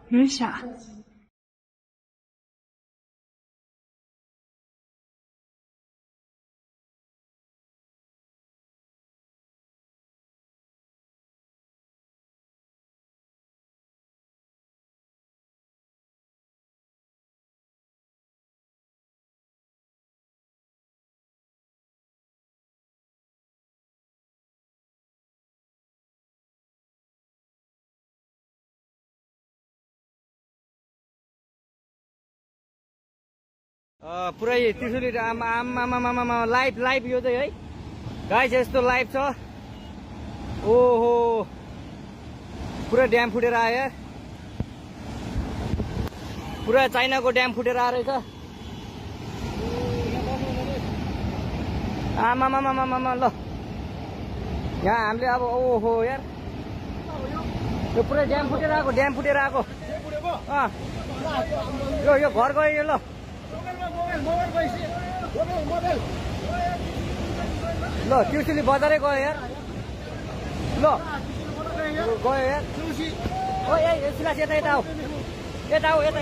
有啥？पुरै त्रिशुली आमा लाइभ यो चाहिँ है गाइस यस्तो लाइभ छ ओहो पुरा ड्याम फुटेर आयो यार पुरा चाइनाको ड्याम फुटेर आएर रहेछ आमा ल यहाँ हामीले अब ओहो यार यो पुरै ड्याम फुटेर आएको यो घर गयो यो ल ल त्रिशुली बजारै गयो यार ल गयो यार ओ ए सिलास यता आऊ यता